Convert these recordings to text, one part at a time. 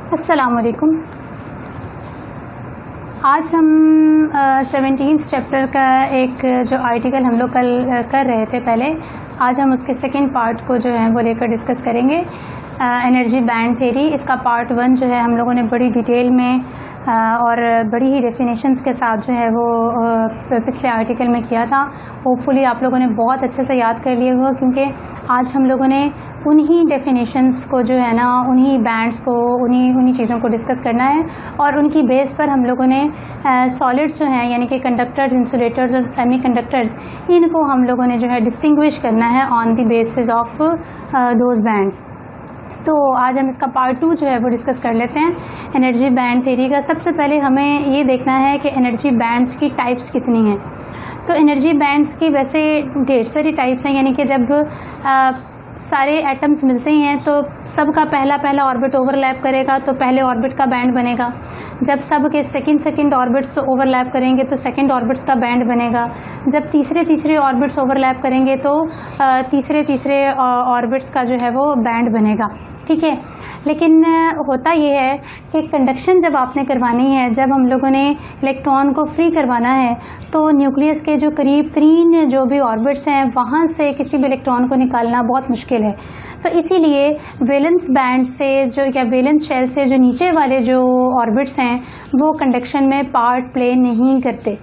अस्सलामुअलैकुम। आज हम 17th चैप्टर का एक जो आर्टिकल हम लोग कल कर रहे थे पहले, आज हम उसके सेकंड पार्ट को जो है वो लेकर डिस्कस करेंगे। एनर्जी बैंड थ्योरी, इसका पार्ट 1 जो है हम लोगों ने बड़ी डिटेल में और बड़ी ही डेफिनेशंस के साथ जो है वो पिछले आर्टिकल में किया था। होपफुली आप लोगों ने बहुत अच्छे से याद कर लिया होगा, क्योंकि आज हम लोगों ने उन्हीं डेफिनेशंस को जो है ना, उन्हीं बैंड्स को, उन्हीं चीज़ों को डिस्कस करना है और उनकी बेस पर हम लोगों ने सॉलिड्स जो हैं यानी कि कंडक्टर्स, इंसुलेटर्स और सेमी कंडक्टर्स, इनको हम लोगों ने जो है डिस्टिंग्विश करना है on the basis of those bands. तो आज हम इसका पार्ट 2 जो है वो डिस्कस कर लेते हैं एनर्जी बैंड थ्योरी का। सबसे पहले हमें ये देखना है कि एनर्जी बैंड्स की टाइप्स कितनी हैं। तो एनर्जी बैंड्स की वैसे ढेर सारी टाइप्स हैं, यानी कि जब सारे एटम्स मिलते हैं तो सबका पहला ऑर्बिट ओवरलैप करेगा तो पहले ऑर्बिट का बैंड बनेगा। जब सब के सेकंड ऑर्बिट्स ओवरलैप करेंगे तो सेकंड ऑर्बिट्स का बैंड बनेगा। जब तीसरे ऑर्बिट्स ओवरलैप करेंगे तो तीसरे ऑर्बिट्स का जो है वो बैंड बनेगा। ठीक है, लेकिन होता यह है कि कंडक्शन जब आपने करवानी है, जब हम लोगों ने इलेक्ट्रॉन को फ्री करवाना है, तो न्यूक्लियस के जो करीब 3 जो भी ऑर्बिट्स हैं वहाँ से किसी भी इलेक्ट्रॉन को निकालना बहुत मुश्किल है। तो इसीलिए वैलेंस बैंड से जो या वैलेंस शेल से जो नीचे वाले जो ऑर्बिट्स हैं वो कंडक्शन में पार्ट प्ले नहीं करते।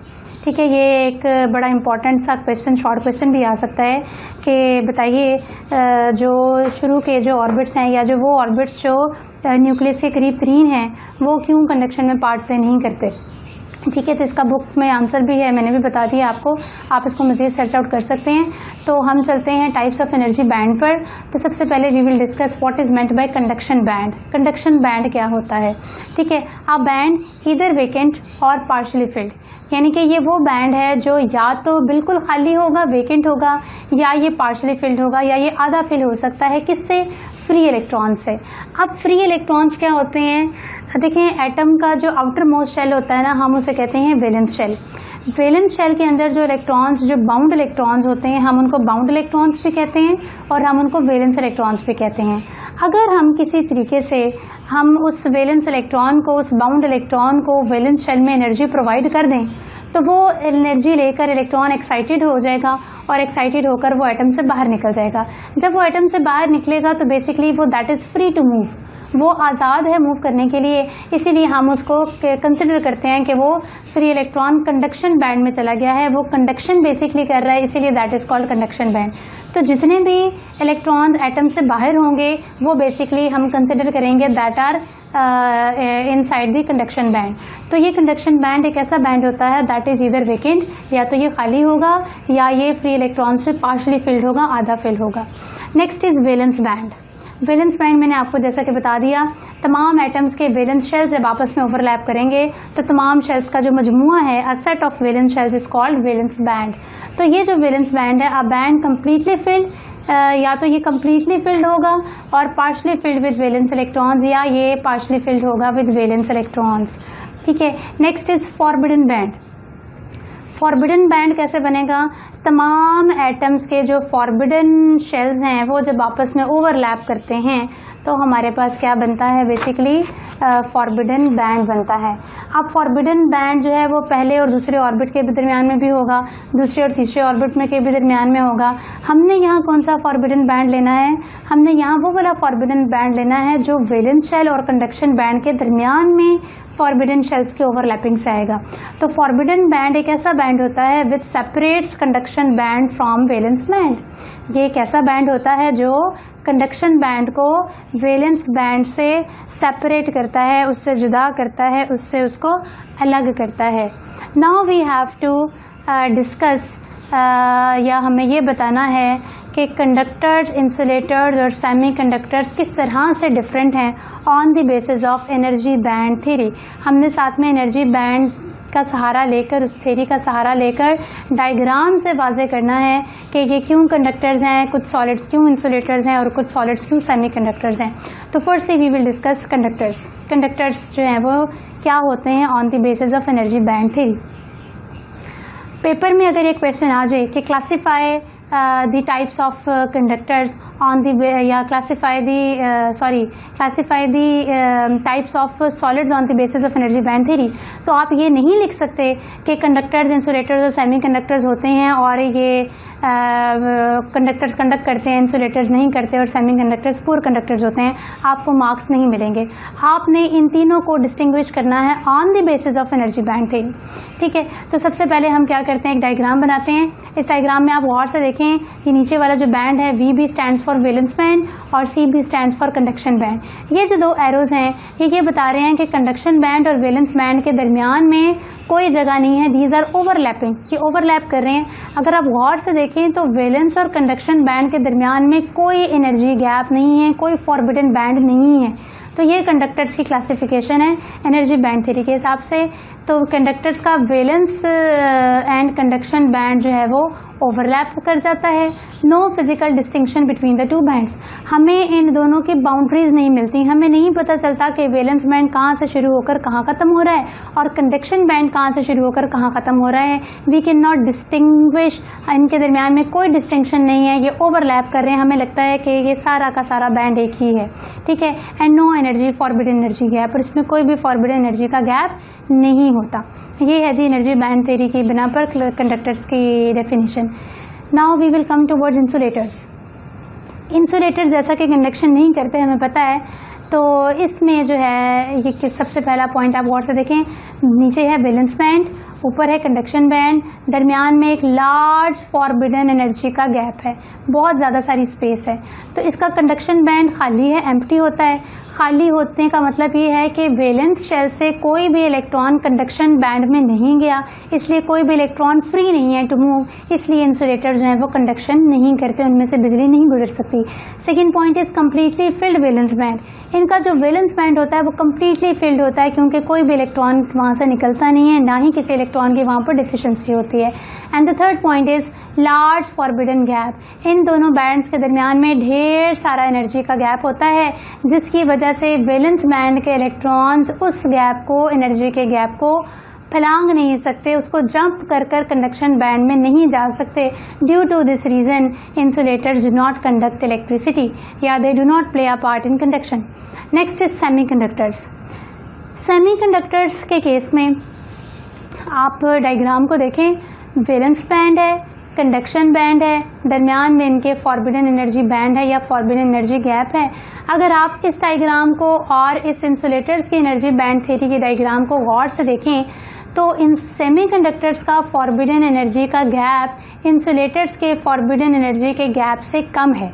ठीक है, ये एक बड़ा इम्पॉर्टेंट सा क्वेश्चन, शॉर्ट क्वेश्चन भी आ सकता है कि बताइए जो शुरू के जो ऑर्बिट्स हैं या जो वो ऑर्बिट्स जो न्यूक्लियस के करीब 3 हैं वो क्यों कंडक्शन में पार्ट प्ले नहीं करते। ठीक है, तो इसका बुक में आंसर भी है, मैंने भी बता दिया आपको, आप इसको मज़ीद सर्च आउट कर सकते हैं। तो हम चलते हैं टाइप्स ऑफ एनर्जी बैंड पर। तो सबसे पहले we will discuss what is meant by conduction band. Conduction band क्या होता है? ठीक है, a band either vacant or partially filled, यानी कि ये वो बैंड है जो या तो बिल्कुल खाली होगा, वेकेंट होगा, या ये पार्शली फिल्ड होगा, या ये आधा फिल हो सकता है। किससे? फ्री इलेक्ट्रॉन से। अब फ्री इलेक्ट्रॉन्स क्या होते हैं? देखें, एटम का जो आउटर मोस्ट शेल होता है ना, हम उसे कहते हैं वैलेंस शेल। वैलेंस शेल के अंदर जो इलेक्ट्रॉन्स, जो बाउंड इलेक्ट्रॉन्स होते हैं, हम उनको बाउंड इलेक्ट्रॉन्स भी कहते हैं और हम उनको वैलेंस इलेक्ट्रॉन्स भी कहते हैं। अगर हम किसी तरीके से हम उस वैलेंस इलेक्ट्रॉन को, उस बाउंड इलेक्ट्रॉन को वैलेंस शेल में एनर्जी प्रोवाइड कर दें तो वो एनर्जी लेकर इलेक्ट्रॉन एक्साइटेड हो जाएगा और एक्साइटेड होकर वो एटम से बाहर निकल जाएगा। जब वो एटम से बाहर निकलेगा तो बेसिकली वो that is free to move, वो आज़ाद है मूव करने के लिए। इसीलिए हम उसको कंसिडर करते हैं कि वो फ्री इलेक्ट्रॉन कंडक्शन बैंड में चला गया है, वो कंडक्शन बेसिकली कर रहा है, इसीलिए that is called conduction band. तो जितने भी इलेक्ट्रॉन्स एटम से बाहर होंगे वो बेसिकली हम कंसिडर करेंगे that are inside the conduction band. तो ये कंडक्शन बैंड एक ऐसा बैंड होता है दैट इज़ ईदर वेकेंट, या तो ये खाली होगा या ये फ्री इलेक्ट्रॉन से पार्शली फिल्ड होगा, आधा फिल्ड होगा। Next is valence band. Valence band मैंने आपको जैसा कि बता दिया, तमाम एटम्स के वैलेंस शेल्स जब आपस में ओवरलैप करेंगे तो तमाम शेल्स का जो मजमुआ है, a set of valence shells is called valence band. तो ये जो वैलेंस बैंड है, अ बैंड कम्प्लीटली फिल्ड, या तो ये कम्प्लीटली फिल्ड होगा और partially filled with valence electrons, या ये पार्शली फिल्ड होगा विद वैलेंस इलेक्ट्रॉन्स। ठीक है, next is forbidden band. Forbidden band कैसे बनेगा? तमाम एटम्स के जो फॉरबिडन शेल्स हैं वो जब आपस में ओवरलैप करते हैं तो हमारे पास क्या बनता है? बेसिकली फॉरबिडन बैंड बनता है। अब फॉरबिडन बैंड जो है वो पहले और दूसरे ऑर्बिट के दरमियान में भी होगा, दूसरे और तीसरे ऑर्बिट में के भी दरमियान में होगा। हमने यहाँ कौन सा फॉरबिडन बैंड लेना है? हमने यहाँ वो वाला फॉरबिडन बैंड लेना है जो वैलेंस शेल और कंडक्शन बैंड के दरमियान में फॉरबिडन शेल्स के ओवरलैपिंग से आएगा। तो फॉरबिडन बैंड एक ऐसा बैंड होता है which separates conduction banned from valence band. ये एक ऐसा बैंड होता है जो कंडक्शन बैंड को वैलेंस बैंड से सेपरेट करता है, उससे जुदा करता है, उससे उसको अलग करता है। Now we have to discuss, या हमें ये बताना है कि कंडक्टर्स, इंसुलेटर्स और सेमी कंडक्टर्स किस तरह से डिफरेंट हैं on the basis of energy band theory. हमने साथ में एनर्जी बैंड का सहारा लेकर, उस थ्योरी का सहारा लेकर डायग्राम से वाज़े करना है कि ये क्यों कंडक्टर्स हैं, कुछ सॉलिड्स क्यों इंसुलेटर्स हैं और कुछ सॉलिड्स क्यों सेमी कंडक्टर्स हैं। तो firstly we will discuss conductors. Conductors जो हैं वो क्या होते हैं on the basis of energy band theory. Paper में अगर एक क्वेश्चन आ जाए कि classify the types of conductors on the या classify the types of solids on the basis of energy band theory, तो आप ये नहीं लिख सकते कि कंडक्टर्स, इंसुलेटर्स और सेमी कंडक्टर्स होते हैं और ये कंडक्टर्स कंडक्ट करते हैं, इंसुलेटर्स नहीं करते, और सेमी कंडक्टर्स पुअर कंडक्टर्स होते हैं, आपको मार्क्स नहीं मिलेंगे। आपने इन तीनों को डिस्टिंग्विश करना है on the basis of energy band theory. ठीक है, तो सबसे पहले हम क्या करते हैं, एक डायग्राम बनाते हैं। इस डायग्राम में आप गौर से देखें, ये नीचे वाला जो बैंड है VB stands for valence band और CB stands for conduction band. ये जो दो एरोज हैं ये बता रहे हैं कि कंडक्शन बैंड और वैलेंस बैंड के दरमियान में कोई जगह नहीं है, दीज आर ओवरलैपिंग, ये ओवरलैप कर रहे हैं। अगर आप गौर से देखें तो वैलेंस और कंडक्शन बैंड के दरमियान में कोई एनर्जी गैप नहीं है, कोई फॉरबिडन बैंड नहीं है। तो ये कंडक्टर्स की क्लासिफिकेशन है एनर्जी बैंड थ्योरी के हिसाब से। तो कंडक्टर्स का वैलेंस एंड कंडक्शन बैंड जो है वो ओवरलैप कर जाता है। No physical distinction between the two bands, हमें इन दोनों की बाउंड्रीज नहीं मिलती, हमें नहीं पता चलता कि वैलेंस बैंड कहाँ से शुरू होकर कहाँ खत्म हो रहा है और कंडक्शन बैंड कहाँ से शुरू होकर कहाँ खत्म हो रहा है। वी कैन नॉट डिस्टिंग्विश, इनके दरमियान में कोई डिस्टिंक्शन नहीं है, ये ओवरलैप कर रहे हैं, हमें लगता है कि ये सारा का सारा बैंड एक ही है। ठीक है, and no energy forbidden energy gap, और इसमें कोई भी फॉरबिडन एनर्जी का गैप नहीं होता। ये है जी एनर्जी बैंड थ्योरी की बिना पर कंडक्टर्स की definition. Now we will come towards insulators. Insulator जैसा कि कंडक्शन नहीं करते हमें पता है, तो इसमें जो है ये सबसे पहला पॉइंट आप गौर से देखें, नीचे है वैलेंस बैंड, ऊपर है कंडक्शन बैंड, दरमियान में एक लार्ज फॉरबिडन एनर्जी का गैप है, बहुत ज़्यादा सारी स्पेस है। तो इसका कंडक्शन बैंड खाली है, एम्प्टी होता है। खाली होने का मतलब ये है कि वैलेंस शेल से कोई भी इलेक्ट्रॉन कंडक्शन बैंड में नहीं गया, इसलिए कोई भी इलेक्ट्रॉन फ्री नहीं है टू मूव, इसलिए इंसुलेटर जो है वो कंडक्शन नहीं करते, उनमें से बिजली नहीं गुजर सकती। Second point is completely field valence band. इनका जो वैलेंस बैंड होता है वो कम्प्लीटली फिल्ड होता है, क्योंकि कोई भी इलेक्ट्रॉन वहाँ से निकलता नहीं है, ना ही किसी इलेक्ट्रॉन की वहाँ पर डिफिशिएंसी होती है। And the third point is large forbidden gap. इन दोनों बैंड्स के दरमियान में ढेर सारा एनर्जी का गैप होता है, जिसकी वजह से वैलेंस बैंड के इलेक्ट्रॉन्स उस गैप को, एनर्जी के गैप को फैलांग नहीं सकते, उसको जंप कर कर कंडक्शन बैंड में नहीं जा सकते। Due to this reason insulators do not conduct electricity या they do not play a part in conduction. Next is semiconductors. Semiconductors के केस में आप डायग्राम को देखें, वैलेंस बैंड है, कंडक्शन बैंड है, दरमियान में इनके फॉरबिडन एनर्जी बैंड है या फॉरबिडन एनर्जी गैप है। अगर आप इस डायग्राम को और इस इंसुलेटर्स की एनर्जी बैंड थ्योरी के डायग्राम को गौर से देखें तो इन सेमीकंडक्टर्स का फॉरबिडन एनर्जी का गैप इंसुलेटर्स के फॉरबिडन एनर्जी के गैप से कम है।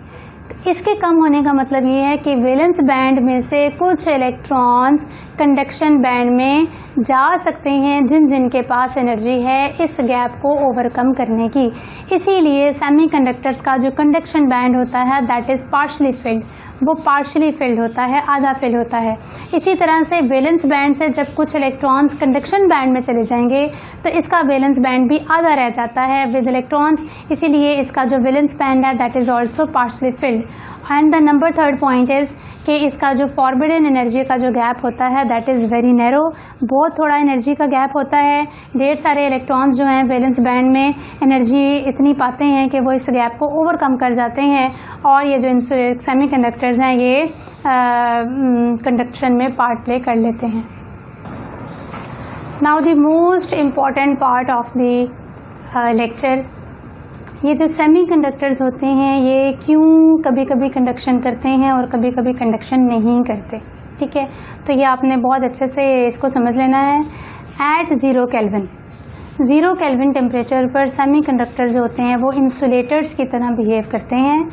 इसके कम होने का मतलब ये है कि वैलेंस बैंड में से कुछ इलेक्ट्रॉन्स कंडक्शन बैंड में जा सकते हैं जिनके पास एनर्जी है इस गैप को ओवरकम करने की। इसीलिए सेमीकंडक्टर्स का जो कंडक्शन बैंड होता है दैट इज पार्शली फिल्ड, वो पार्शली फिल्ड होता है, आधा फिल होता है। इसी तरह से वैलेंस बैंड से जब कुछ इलेक्ट्रॉन्स कंडक्शन बैंड में चले जाएंगे तो इसका वैलेंस बैंड भी आधा रह जाता है विद इलेक्ट्रॉन्स, इसीलिए इसका जो वैलेंस बैंड है that is also partially field. And the number third point is कि इसका जो फॉरबिडन एनर्जी का जो गैप होता है दैट इज़ वेरी नैरो, बहुत थोड़ा एनर्जी का गैप होता है। ढेर सारे इलेक्ट्रॉन्स जो हैं वैलेंस बैंड में एनर्जी इतनी पाते हैं कि वो इस गैप को ओवरकम कर जाते हैं और ये जो सेमीकंडक्टर्स हैं ये कंडक्शन में पार्ट प्ले कर लेते हैं। Now the most important part of the lecture, ये जो सेमीकंडक्टर्स होते हैं ये क्यों कभी कभी कंडक्शन करते हैं और कभी कभी कंडक्शन नहीं करते। ठीक है, तो ये आपने बहुत अच्छे से इसको समझ लेना है। एट 0 केल्विन, 0 केल्विन टेम्परेचर पर सेमीकंडक्टर्स होते हैं वो इंसुलेटर्स की तरह बिहेव करते हैं।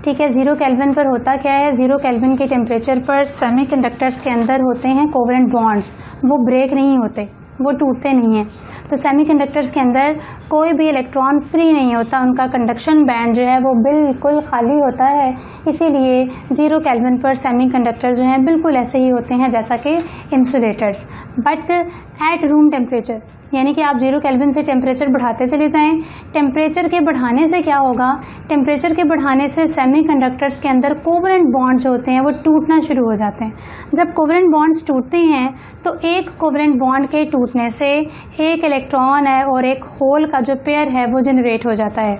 ठीक है, 0 केल्विन पर होता क्या है, 0 केल्विन के टेम्परेचर पर सेमीकंडक्टर्स के अंदर होते हैं कोवेलेंट बॉन्ड्स, वो ब्रेक नहीं होते, वो टूटते नहीं हैं। तो सेमीकंडक्टर्स के अंदर कोई भी इलेक्ट्रॉन फ्री नहीं होता, उनका कंडक्शन बैंड जो है वो बिल्कुल खाली होता है। इसीलिए 0 केल्विन पर सेमीकंडक्टर जो हैं बिल्कुल ऐसे ही होते हैं जैसा कि insulators. But at room temperature, यानी कि आप 0 केल्विन से टेम्परेचर बढ़ाते चले जाएं, टेम्परेचर के बढ़ाने से क्या होगा, टेम्परेचर के बढ़ाने से सेमीकंडक्टर्स के अंदर कोवेलेंट बॉन्ड्स जो होते हैं वो टूटना शुरू हो जाते हैं। जब कोवेलेंट बॉन्ड्स टूटते हैं तो एक कोवेलेंट बॉन्ड के टूटने से एक इलेक्ट्रॉन है और एक होल का जो पेयर है वो जनरेट हो जाता है।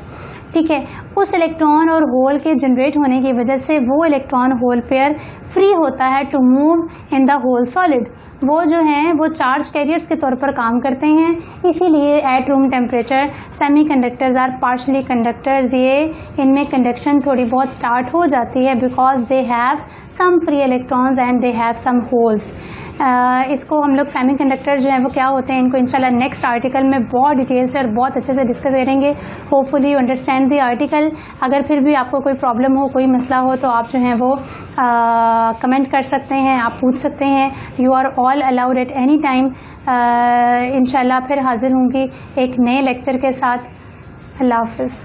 ठीक है, उस इलेक्ट्रॉन और होल के जनरेट होने की वजह से वो इलेक्ट्रॉन होल पेयर फ्री होता है to move in the whole solid. वो जो हैं वो चार्ज कैरियर्स के तौर पर काम करते हैं, इसीलिए at room temperature semiconductors are partially conductors. ये इनमें कंडक्शन थोड़ी बहुत स्टार्ट हो जाती है because they have some free electrons and they have some holes. इसको हम लोग सेमीकंडक्टर जो है वो क्या होते हैं, इनको इंशाल्लाह नेक्स्ट आर्टिकल में बहुत डिटेल से और बहुत अच्छे से डिस्कस करेंगे। Hopefully you understand the article. अगर फिर भी आपको कोई प्रॉब्लम हो, कोई मसला हो, तो आप जो है वो कमेंट कर सकते हैं, आप पूछ सकते हैं। You are all allowed at any time. इंशाल्लाह फिर हाजिर होंगी एक नए लेक्चर के साथ। अल्लाह हाफ़िज़।